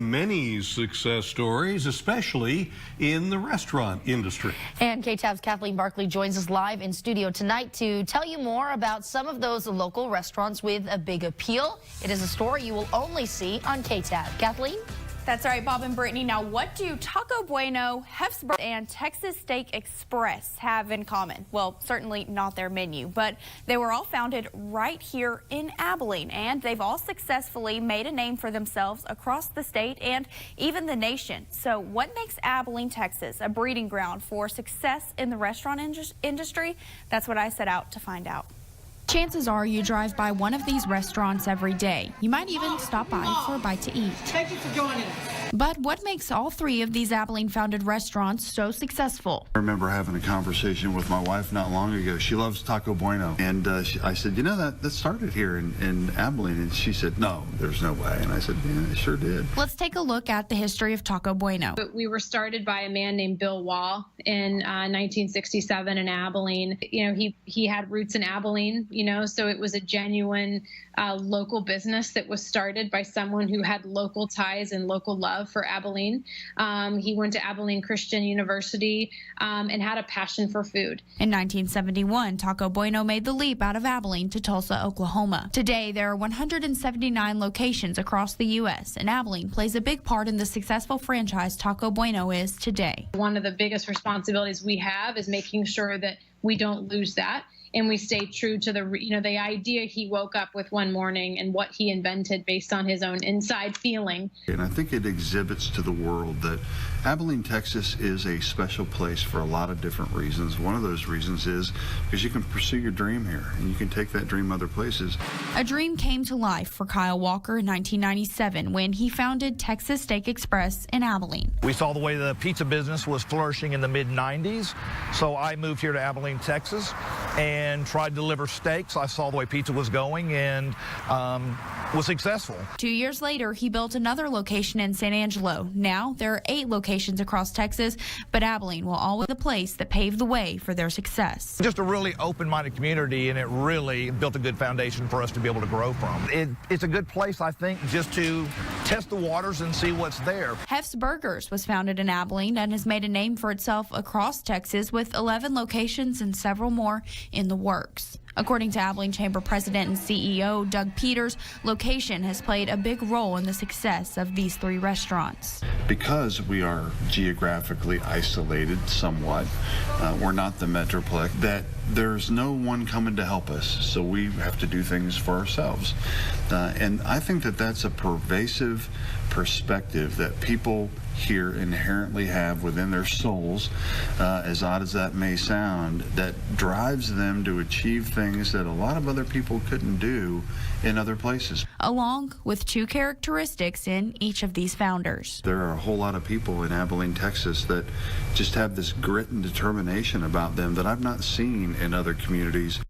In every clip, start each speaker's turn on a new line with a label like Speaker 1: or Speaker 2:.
Speaker 1: Many success stories, especially in the restaurant industry.
Speaker 2: And KTAB's Kathleen Barkley joins us live in studio tonight to tell you more about some of those local restaurants with a big appeal. It is a story you will only see on KTAB. Kathleen?
Speaker 3: That's right, Bob and Brittany. Now, what do Taco Bueno, Hefsburger, and Texas Steak Express have in common? Well, certainly not their menu, but they were all founded right here in Abilene, and they've all successfully made a name for themselves across the state and even the nation. So what makes Abilene, Texas a breeding ground for success in the restaurant industry? That's what I set out to find out.
Speaker 4: Chances are you drive by one of these restaurants every day. You might even stop by for a bite to eat.
Speaker 5: Thank you for joining us.
Speaker 4: But what makes all three of these Abilene-founded restaurants so successful?
Speaker 6: I remember having a conversation with my wife not long ago. She loves Taco Bueno. And I said, you know, that started here in Abilene. And she said, no, there's no way. And I said, yeah, it sure did.
Speaker 4: Let's take a look at the history of Taco Bueno.
Speaker 7: We were started by a man named Bill Wall in 1967 in Abilene. You know, he had roots in Abilene, you know, so it was a genuine local business that was started by someone who had local ties and local love for Abilene. He went to Abilene Christian University and had a passion for food.
Speaker 4: In 1971, Taco Bueno made the leap out of Abilene to Tulsa, Oklahoma. Today, there are 179 locations across the U.S., and Abilene plays a big part in the successful franchise Taco Bueno is today.
Speaker 7: One of the biggest responsibilities we have is making sure that we don't lose that. And we stay true to the idea he woke up with one morning and what he invented based on his own inside feeling.
Speaker 6: And I think it exhibits to the world that Abilene, Texas is a special place for a lot of different reasons. One of those reasons is because you can pursue your dream here and you can take that dream other places.
Speaker 4: A dream came to life for Kyle Walker in 1997 when he founded Texas Steak Express in Abilene.
Speaker 8: We saw the way the pizza business was flourishing in the mid-90s, so I moved here to Abilene, Texas, and tried to deliver steaks. I saw the way pizza was going and was successful.
Speaker 4: 2 years later, he built another location in San Angelo. Now there are 8 locations across Texas, but Abilene will always be the place that paved the way for their success.
Speaker 8: Just a really open-minded community, and it really built a good foundation for us to be able to grow from. It's a good place, I think, just to test the waters and see what's there.
Speaker 4: Hefsburger was founded in Abilene and has made a name for itself across Texas with 11 locations and several more in the works. According to Abilene Chamber President and CEO Doug Peters, location has played a big role in the success of these 3 restaurants.
Speaker 6: Because we are geographically isolated somewhat, we're not the metroplex, that there's no one coming to help us, so we have to do things for ourselves. And I think that that's a pervasive perspective that people here inherently have within their souls, as odd as that may sound, that drives them to achieve things that a lot of other people couldn't do in other places.
Speaker 4: Along with 2 characteristics in each of these founders.
Speaker 6: There are a whole lot of people in Abilene, Texas that just have this grit and determination about them that I've not seen in other communities.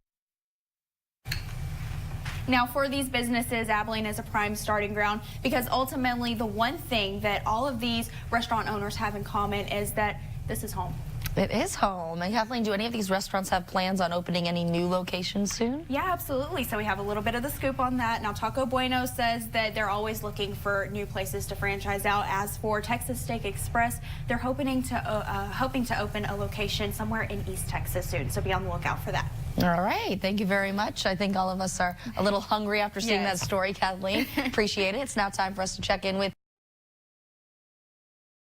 Speaker 3: Now, for these businesses, Abilene is a prime starting ground because ultimately the one thing that all of these restaurant owners have in common is that this is home.
Speaker 2: It is home. And Kathleen, do any of these restaurants have plans on opening any new locations soon?
Speaker 3: Yeah, absolutely. So we have a little bit of the scoop on that. Now, Taco Bueno says that they're always looking for new places to franchise out. As for Texas Steak Express, they're hoping to open a location somewhere in East Texas soon. So be on the lookout for that.
Speaker 2: All right. Thank you very much. I think all of us are a little hungry after seeing that story, Kathleen. Appreciate it. It's now time for us to check in with